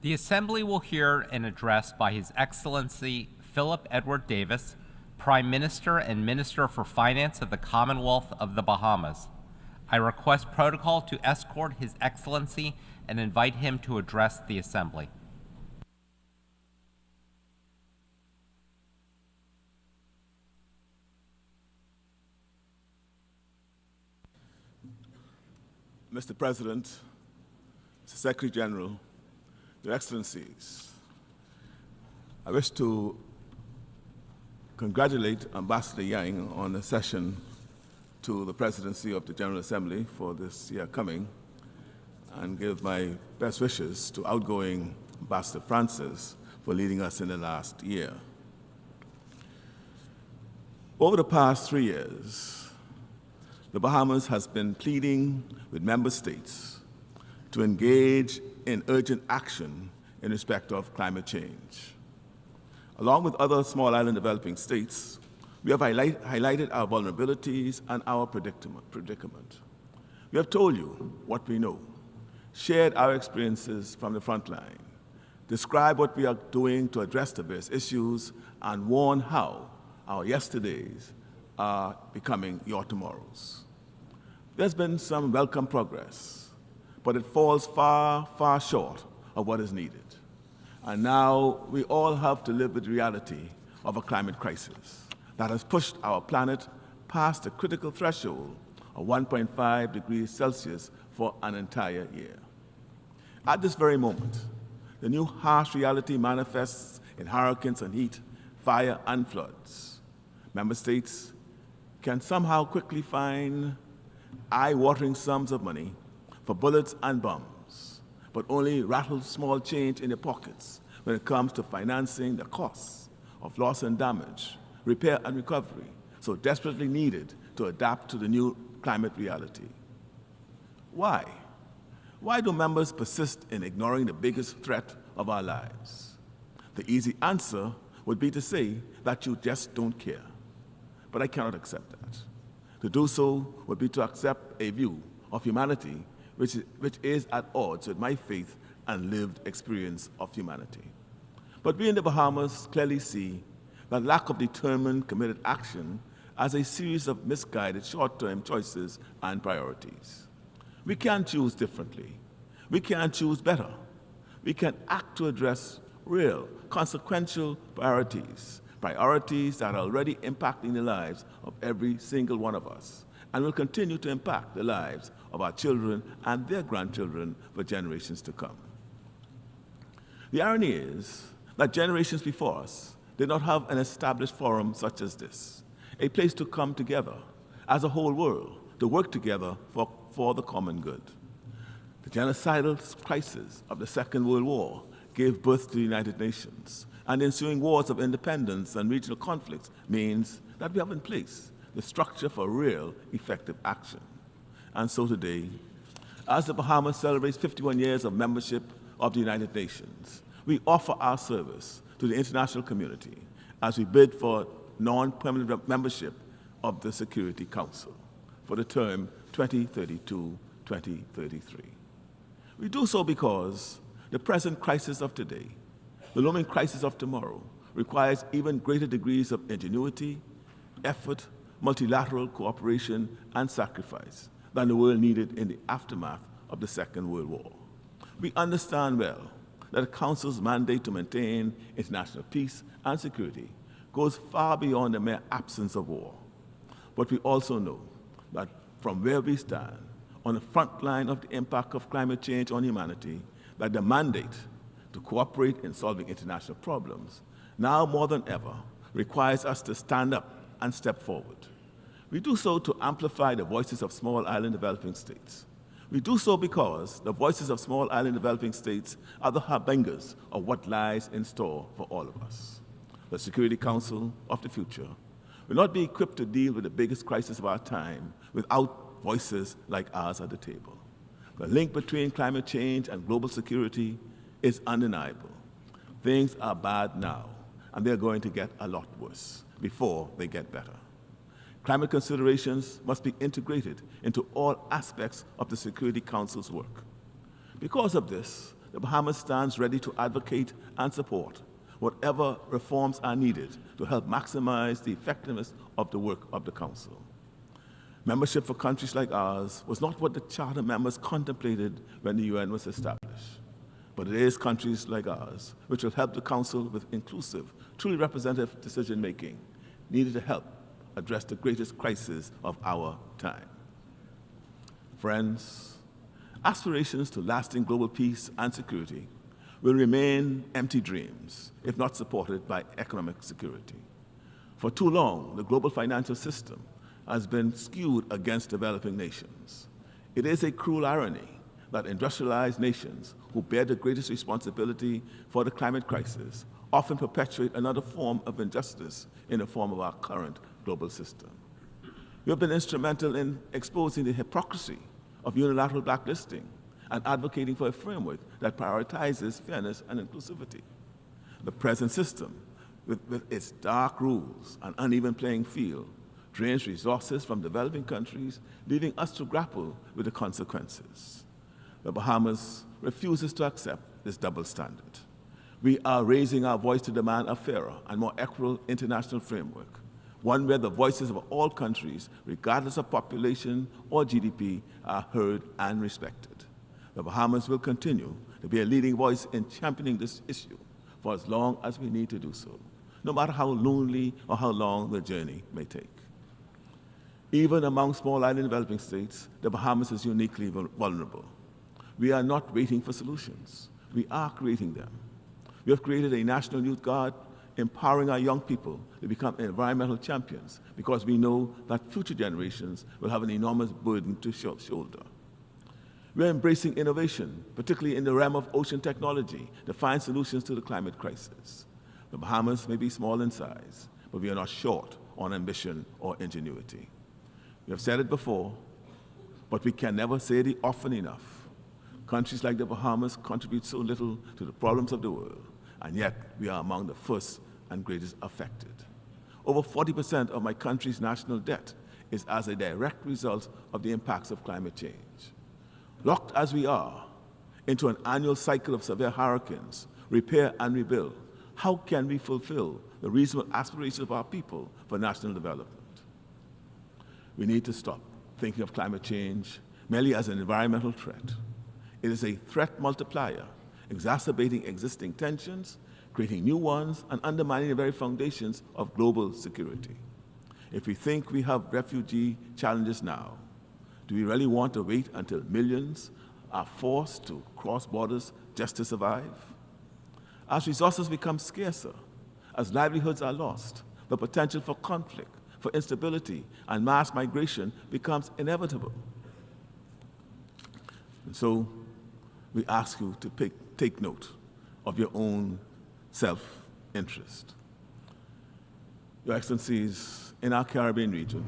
The Assembly will hear an address by His Excellency Philip Edward Davis, Prime Minister and Minister for Finance of the Commonwealth of the Bahamas. I request protocol to escort His Excellency and invite him to address the Assembly. Mr. President, Mr. Secretary General, Your Excellencies, I wish to congratulate Ambassador Yang on accession to the presidency of the General Assembly for this year coming, and give my best wishes to outgoing Ambassador Francis for leading us in the last year. Over the past 3 years, the Bahamas has been pleading with member states to engage in urgent action in respect of climate change. Along with other small island developing states, we have highlighted our vulnerabilities and our predicament. We have told you what we know, shared our experiences from the front line, described what we are doing to address the various issues, and warned how our yesterdays are becoming your tomorrows. There's been some welcome progress, but it falls far, far short of what is needed. And now we all have to live with the reality of a climate crisis that has pushed our planet past the critical threshold of 1.5 degrees Celsius for an entire year. At this very moment, the new harsh reality manifests in hurricanes and heat, fire and floods. Member states can somehow quickly find eye-watering sums of money for bullets and bombs, but only rattle small change in their pockets when it comes to financing the costs of loss and damage, repair and recovery, so desperately needed to adapt to the new climate reality. Why? Why do members persist in ignoring the biggest threat of our lives? The easy answer would be to say that you just don't care. But I cannot accept that. To do so would be to accept a view of humanity which is at odds with my faith and lived experience of humanity. But we in the Bahamas clearly see that lack of determined, committed action as a series of misguided short-term choices and priorities. We can choose differently. We can choose better. We can act to address real, consequential priorities that are already impacting the lives of every single one of us and will continue to impact the lives of our children and their grandchildren for generations to come. The irony is that generations before us did not have an established forum such as this, a place to come together as a whole world to work together for the common good. The genocidal crisis of the Second World War gave birth to the United Nations, and the ensuing wars of independence and regional conflicts means that we have in place the structure for real, effective action. And so today, as the Bahamas celebrates 51 years of membership of the United Nations, we offer our service to the international community as we bid for non-permanent membership of the Security Council for the term 2032-2033. We do so because the present crisis of today, the looming crisis of tomorrow, requires even greater degrees of ingenuity, effort, multilateral cooperation, and sacrifice than the world needed in the aftermath of the Second World War. We understand well that the Council's mandate to maintain international peace and security goes far beyond the mere absence of war. But we also know that from where we stand, on the front line of the impact of climate change on humanity, that the mandate to cooperate in solving international problems, now more than ever, requires us to stand up and step forward. We do so to amplify the voices of small island developing states. We do so because the voices of small island developing states are the harbingers of what lies in store for all of us. The Security Council of the future will not be equipped to deal with the biggest crisis of our time without voices like ours at the table. The link between climate change and global security is undeniable. Things are bad now, and they're going to get a lot worse before they get better. Climate considerations must be integrated into all aspects of the Security Council's work. Because of this, the Bahamas stands ready to advocate and support whatever reforms are needed to help maximize the effectiveness of the work of the Council. Membership for countries like ours was not what the Charter members contemplated when the UN was established, but it is countries like ours which will help the Council with inclusive, truly representative decision-making needed to help address the greatest crisis of our time. Friends, aspirations to lasting global peace and security will remain empty dreams if not supported by economic security. For too long, the global financial system has been skewed against developing nations. It is a cruel irony that industrialized nations who bear the greatest responsibility for the climate crisis often perpetuate another form of injustice in the form of our current global system. We have been instrumental in exposing the hypocrisy of unilateral blacklisting and advocating for a framework that prioritizes fairness and inclusivity. The present system, with its dark rules and uneven playing field, drains resources from developing countries, leaving us to grapple with the consequences. The Bahamas refuses to accept this double standard. We are raising our voice to demand a fairer and more equitable international framework, one where the voices of all countries, regardless of population or GDP, are heard and respected. The Bahamas will continue to be a leading voice in championing this issue for as long as we need to do so, no matter how lonely or how long the journey may take. Even among small island developing states, the Bahamas is uniquely vulnerable. We are not waiting for solutions. We are creating them. We have created a National Youth Guard, empowering our young people to become environmental champions because we know that future generations will have an enormous burden to shoulder. We are embracing innovation, particularly in the realm of ocean technology, to find solutions to the climate crisis. The Bahamas may be small in size, but we are not short on ambition or ingenuity. We have said it before, but we can never say it often enough. Countries like the Bahamas contribute so little to the problems of the world, and yet we are among the first and greatest affected. Over 40% of my country's national debt is as a direct result of the impacts of climate change. Locked as we are into an annual cycle of severe hurricanes, repair and rebuild, how can we fulfill the reasonable aspirations of our people for national development? We need to stop thinking of climate change merely as an environmental threat. It is a threat multiplier, exacerbating existing tensions, creating new ones, and undermining the very foundations of global security. If we think we have refugee challenges now, do we really want to wait until millions are forced to cross borders just to survive? As resources become scarcer, as livelihoods are lost, the potential for conflict, for instability, and mass migration becomes inevitable. And so we ask you to take note of your own self-interest. Your Excellencies, in our Caribbean region,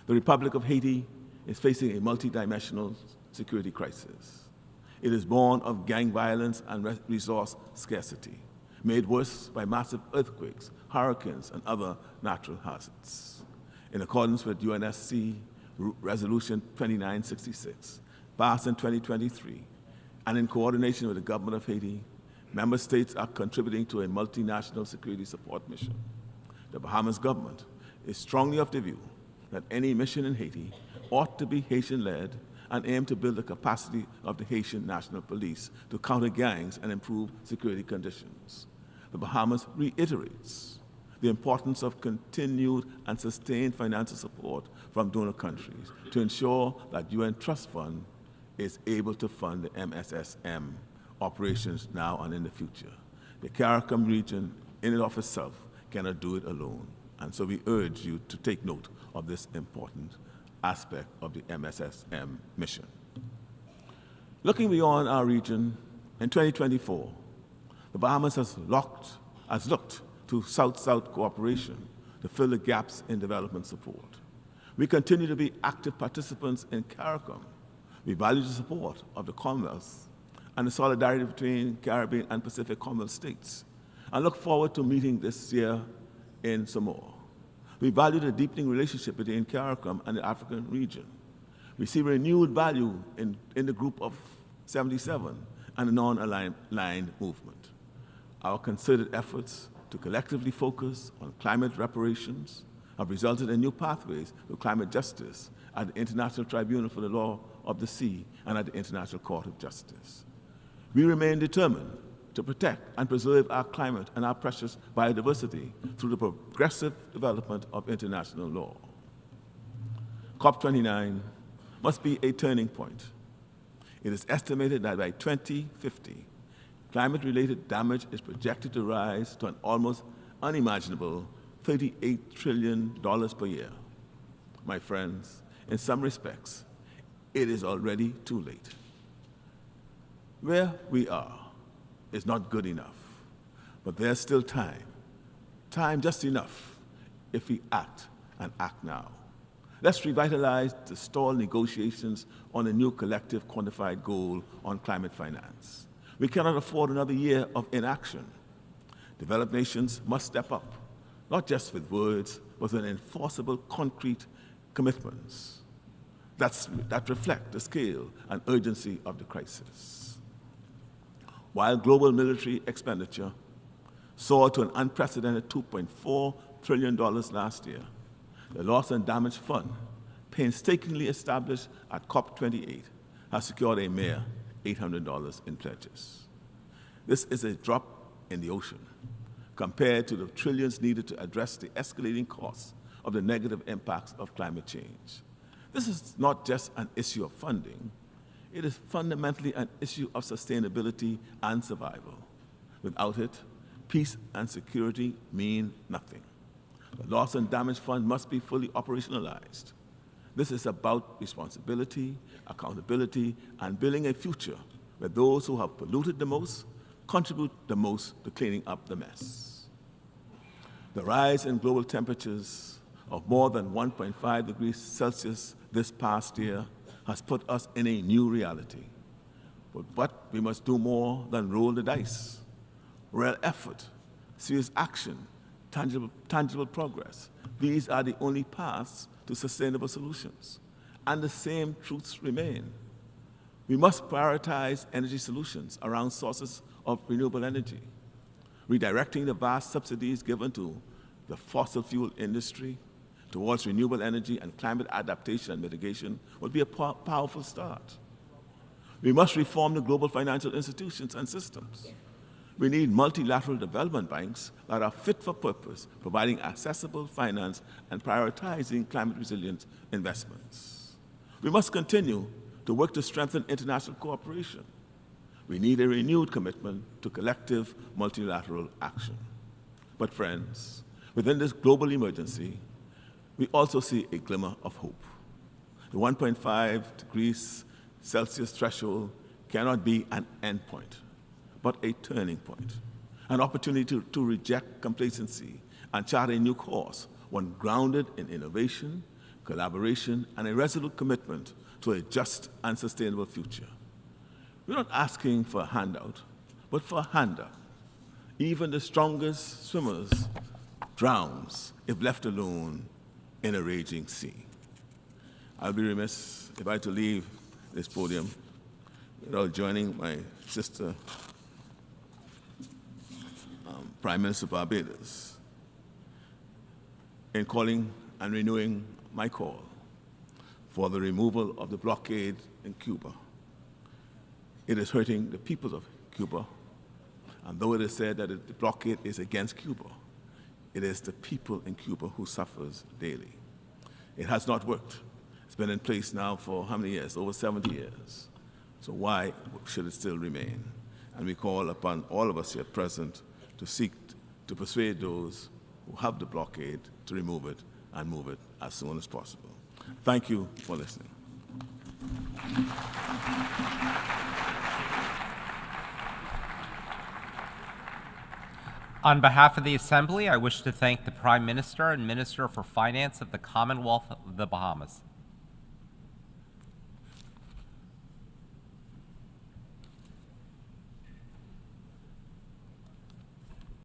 the Republic of Haiti is facing a multidimensional security crisis. It is born of gang violence and resource scarcity, made worse by massive earthquakes, hurricanes, and other natural hazards. In accordance with UNSC Resolution 2966, passed in 2023, and in coordination with the government of Haiti, member states are contributing to a multinational security support mission. The Bahamas government is strongly of the view that any mission in Haiti ought to be Haitian-led and aim to build the capacity of the Haitian National Police to counter gangs and improve security conditions. The Bahamas reiterates the importance of continued and sustained financial support from donor countries to ensure that UN Trust Fund is able to fund the MSSM operations now and in the future. The CARICOM region in and of itself cannot do it alone, and so we urge you to take note of this important aspect of the MSSM mission. Looking beyond our region, in 2024, the Bahamas has looked to South-South cooperation to fill the gaps in development support. We continue to be active participants in CARICOM. We value the support of the Commonwealth and the solidarity between Caribbean and Pacific Commonwealth states, and look forward to meeting this year in Samoa. We value the deepening relationship between CARICOM and the African region. We see renewed value in the Group of 77 and a non-aligned movement. Our concerted efforts to collectively focus on climate reparations have resulted in new pathways to climate justice at the International Tribunal for the Law of the Sea and at the International Court of Justice. We remain determined to protect and preserve our climate and our precious biodiversity through the progressive development of international law. COP29 must be a turning point. It is estimated that by 2050, climate-related damage is projected to rise to an almost unimaginable $38 trillion per year. My friends, in some respects, it is already too late. Where we are is not good enough, but there's still time just enough if we act and act now. Let's revitalize the stalled negotiations on a new collective quantified goal on climate finance. We cannot afford another year of inaction. Developed nations must step up, not just with words, but with enforceable, concrete commitments that reflect the scale and urgency of the crisis. While global military expenditure soared to an unprecedented $2.4 trillion last year, the Loss and Damage Fund, painstakingly established at COP28, has secured a mere $800 in pledges. This is a drop in the ocean compared to the trillions needed to address the escalating costs of the negative impacts of climate change. This is not just an issue of funding, it is fundamentally an issue of sustainability and survival. Without it, peace and security mean nothing. The Loss and Damage Fund must be fully operationalized. This is about responsibility, accountability, and building a future where those who have polluted the most contribute the most to cleaning up the mess. The rise in global temperatures of more than 1.5 degrees Celsius this past year has put us in a new reality. But we must do more than roll the dice. Real effort, serious action, tangible progress. These are the only paths to sustainable solutions. And the same truths remain. We must prioritize energy solutions around sources of renewable energy. Redirecting the vast subsidies given to the fossil fuel industry towards renewable energy and climate adaptation and mitigation would be a powerful start. We must reform the global financial institutions and systems. We need multilateral development banks that are fit for purpose, providing accessible finance and prioritizing climate-resilient investments. We must continue to work to strengthen international cooperation. We need a renewed commitment to collective multilateral action. But friends, within this global emergency, we also see a glimmer of hope. The 1.5 degrees Celsius threshold cannot be an endpoint, but a turning point, an opportunity to reject complacency and chart a new course, one grounded in innovation, collaboration, and a resolute commitment to a just and sustainable future. We're not asking for a handout, but for a hand up. Even the strongest swimmers drowns if left alone in a raging sea. I'll be remiss if I had to leave this podium without joining my sister, Prime Minister of Barbados, in calling and renewing my call for the removal of the blockade in Cuba. It is hurting the people of Cuba, and though it is said that the blockade is against Cuba, it is the people in Cuba who suffers daily. It has not worked. It's been in place now for how many years? Over 70 years. So why should it still remain? And we call upon all of us here present to seek to persuade those who have the blockade to remove it and move it as soon as possible. Thank you for listening. On behalf of the Assembly, I wish to thank the Prime Minister and Minister for Finance of the Commonwealth of the Bahamas.